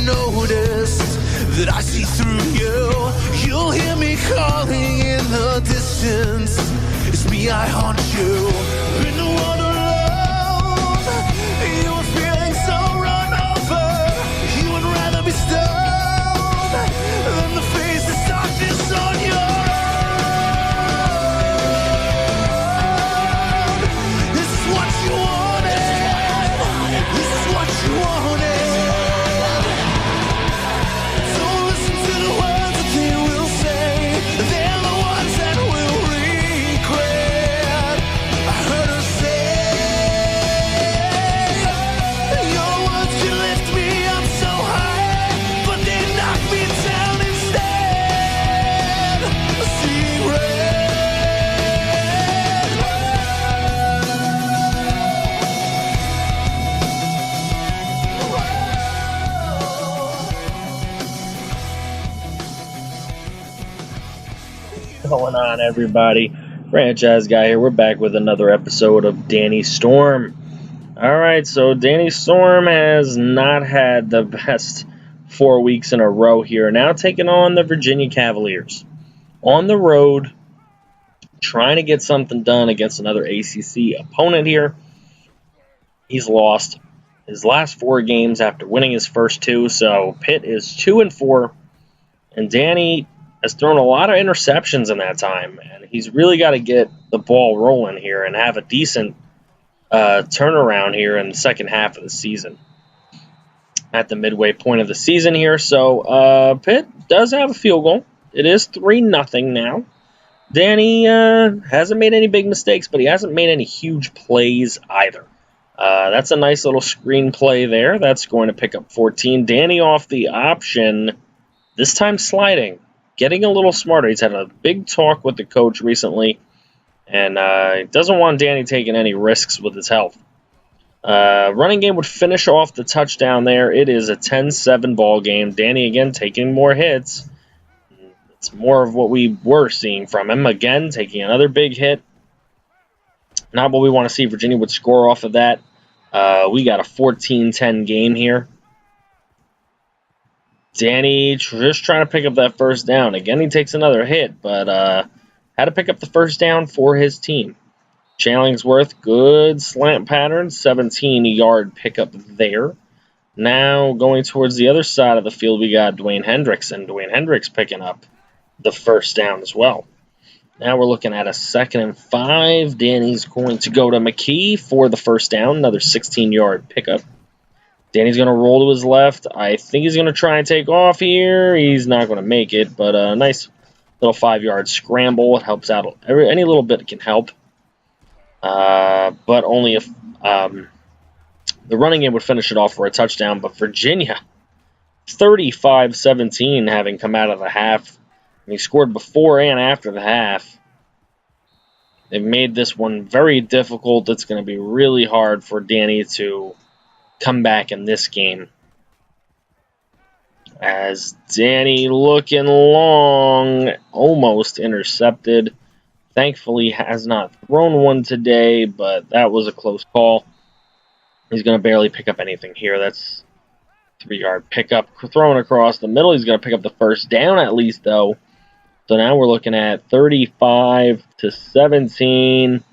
noticed that I see through you. You'll hear me calling in the distance. It's me, I haunt you. In the world alone, you were feeling so run over. You would rather be stoned than the face of darkness on your own. This is what you wanted. This is what you wanted. Don't listen to the words that they will say. They're the ones that will regret. I heard her say, your words can lift me up so high, but they knock me down instead. Seeing red. Going on, everybody? Franchise Guy here. We're back with another episode of Danny Storm. Alright, so Danny Storm has not had the best 4 weeks in a row here. Now taking on the Virginia Cavaliers. On the road, trying to get something done against another ACC opponent here. He's lost his last 4 games after winning his first 2, so Pitt is 2-4, and Danny has thrown a lot of interceptions in that time, and he's really got to get the ball rolling here and have a decent turnaround here in the second half of the season. At the midway point of the season here, so Pitt does have a field goal. It is 3-0 now. Danny hasn't made any big mistakes, but he hasn't made any huge plays either. That's a nice little screen play there. That's going to pick up 14. Danny off the option, this time sliding. Getting a little smarter. He's had a big talk with the coach recently, and he doesn't want Danny taking any risks with his health. Running game would finish off the touchdown there. It is a 10-7 ball game. Danny again taking more hits. It's more of what we were seeing from him. Again, taking another big hit. Not what we want to see. Virginia would score off of that. We got a 14-10 game here. Danny just trying to pick up that first down. Again, he takes another hit, but had to pick up the first down for his team. Challingsworth, good slant pattern, 17-yard pickup there. Now going towards the other side of the field, we got Dwayne Hendricks, and Dwayne Hendricks picking up the first down as well. Now we're looking at a 2nd and 5. Danny's going to go to McKee for the first down, another 16-yard pickup. Danny's going to roll to his left. I think he's going to try and take off here. He's not going to make it, but a nice little 5-yard scramble. It helps out. Any little bit can help. But only if the running game would finish it off for a touchdown. But Virginia, 35-17 having come out of the half. And he scored before and after the half. They've made this one very difficult. It's going to be really hard for Danny to come back in this game. As Danny looking long, almost intercepted. Thankfully has not thrown one today, but that was a close call. He's going to barely pick up anything here. That's 3-yard pickup thrown across the middle. He's going to pick up the first down at least, though. So now we're looking at 35-17.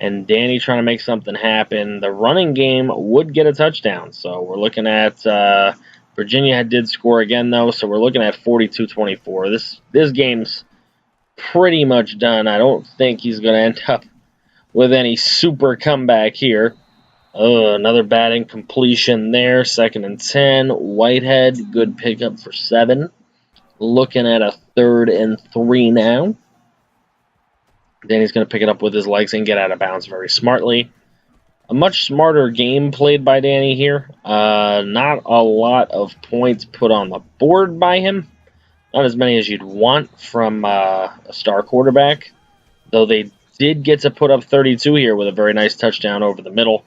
And Danny trying to make something happen. The running game would get a touchdown. So we're looking at Virginia did score again, though. So we're looking at 42-24. This game's pretty much done. I don't think he's going to end up with any super comeback here. Another bad incompletion there. 2nd and 10. Whitehead, good pickup for 7. Looking at a 3rd and 3 now. Danny's going to pick it up with his legs and get out of bounds very smartly. A much smarter game played by Danny here. Not a lot of points put on the board by him. Not as many as you'd want from a star quarterback. Though they did get to put up 32 here with a very nice touchdown over the middle.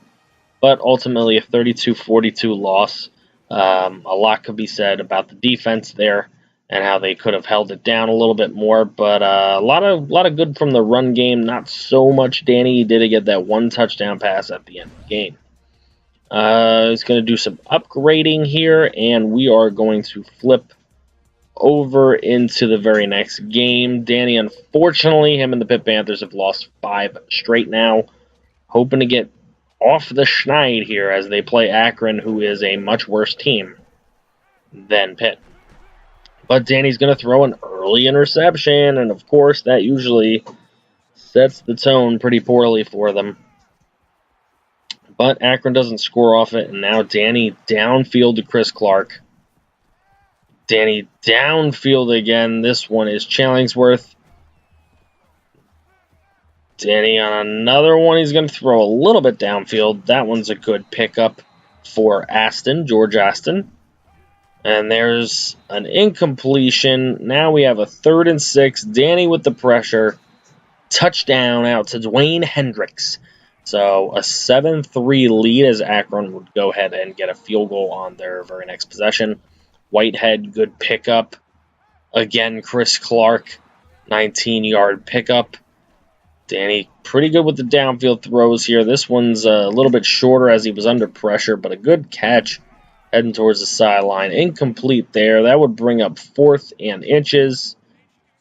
But ultimately a 32-42 loss. A lot could be said about the defense there and how they could have held it down a little bit more. But a lot of good from the run game. Not so much Danny. He did get that 1 touchdown pass at the end of the game. He's going to do some upgrading here, and we are going to flip over into the very next game. Danny, unfortunately, him and the Pitt Panthers have lost 5 straight now. Hoping to get off the schneid here as they play Akron, who is a much worse team than Pitt. But Danny's going to throw an early interception, and of course, that usually sets the tone pretty poorly for them. But Akron doesn't score off it, and now Danny downfield to Chris Clark. Danny downfield again. This one is Challingsworth. Danny on another one. He's going to throw a little bit downfield. That one's a good pickup for George Aston. And there's an incompletion. Now we have a 3rd and 6. Danny with the pressure. Touchdown out to Dwayne Hendricks. So a 7-3 lead as Akron would go ahead and get a field goal on their very next possession. Whitehead, good pickup. Again, Chris Clark, 19-yard pickup. Danny, pretty good with the downfield throws here. This one's a little bit shorter as he was under pressure, but a good catch heading towards the sideline. Incomplete there. That would bring up 4th and inches.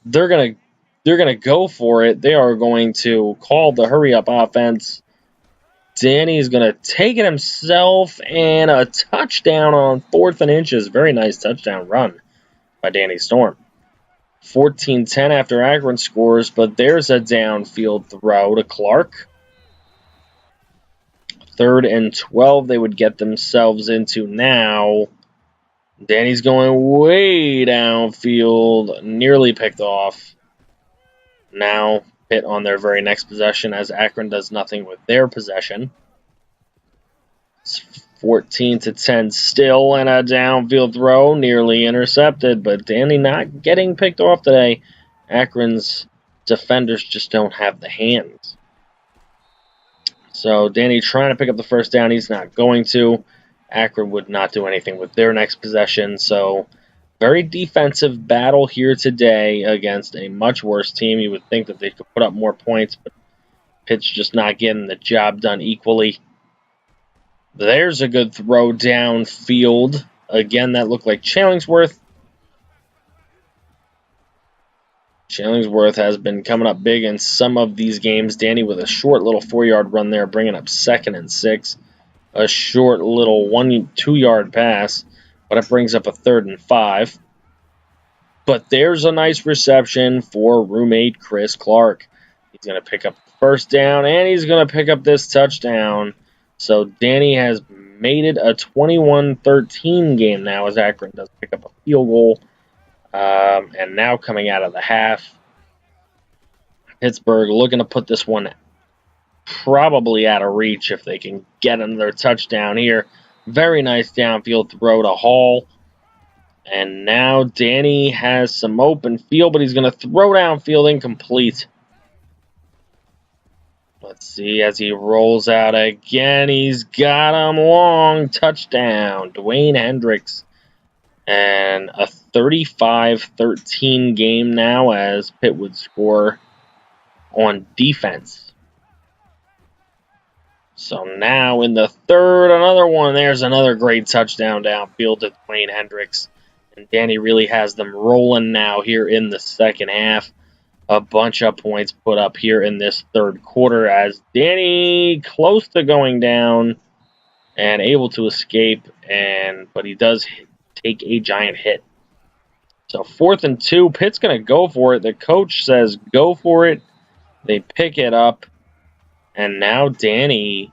They're gonna go for it. They are going to call the hurry-up offense. Danny's going to take it himself, and a touchdown on 4th and inches. Very nice touchdown run by Danny Storm. 14-10 after Akron scores, but there's a downfield throw to Clark. 3rd and 12 they would get themselves into now. Danny's going way downfield, nearly picked off. Now Pitt on their very next possession as Akron does nothing with their possession. It's 14-10 still, and a downfield throw nearly intercepted, but Danny not getting picked off today. Akron's defenders just don't have the hands. So Danny trying to pick up the first down. He's not going to. Akron would not do anything with their next possession, so very defensive battle here today against a much worse team. You would think that they could put up more points, but Pitt's just not getting the job done equally. There's a good throw downfield. Again, that looked like Challingsworth. Challingsworth has been coming up big in some of these games. Danny with a short little 4-yard run there, bringing up 2nd and 6. A short little 2-yard pass, but it brings up a 3rd and 5. But there's a nice reception for roommate Chris Clark. He's going to pick up the first down, and he's going to pick up this touchdown. So Danny has made it a 21-13 game now as Akron does pick up a field goal. And now coming out of the half, Pittsburgh looking to put this one probably out of reach if they can get another touchdown here. Very nice downfield throw to Hall. And now Danny has some open field, but he's going to throw downfield incomplete. Let's see as he rolls out again. He's got him long. Touchdown. Dwayne Hendricks. And a 35-13 game now as Pitt would score on defense. So now in the 3rd, another one. There's another great touchdown downfield to Dwayne Hendricks. And Danny really has them rolling now here in the second half. A bunch of points put up here in this 3rd quarter as Danny close to going down and able to escape, but he does take a giant hit. So 4th and 2, Pitt's going to go for it. The coach says go for it. They pick it up, and now Danny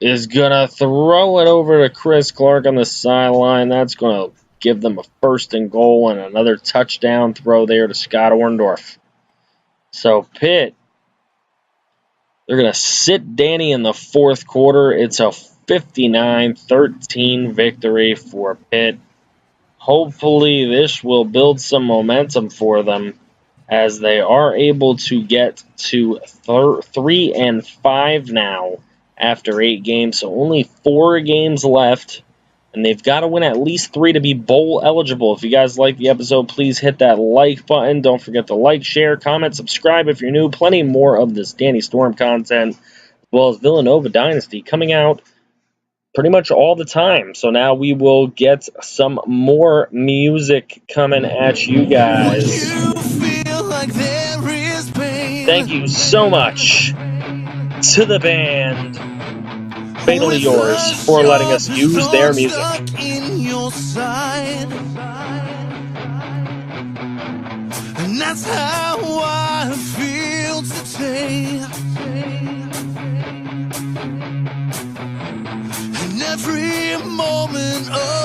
is going to throw it over to Chris Clark on the sideline. That's going to give them a 1st and goal and another touchdown throw there to Scott Orndorff. So Pitt, they're going to sit Danny in the 4th quarter. It's a 59-13 victory for Pitt. Hopefully this will build some momentum for them as they are able to get to 3-5 now after 8 games. So only 4 games left. And they've got to win at least 3 to be bowl eligible. If you guys like the episode, please hit that like button. Don't forget to like, share, comment, subscribe if you're new. Plenty more of this Danny Storm content, as well as Villanova Dynasty coming out pretty much all the time. So now we will get some more music coming at you guys. Thank you so much to the band Fatally Yours for letting us use their music. And that's how I feel today. And every moment of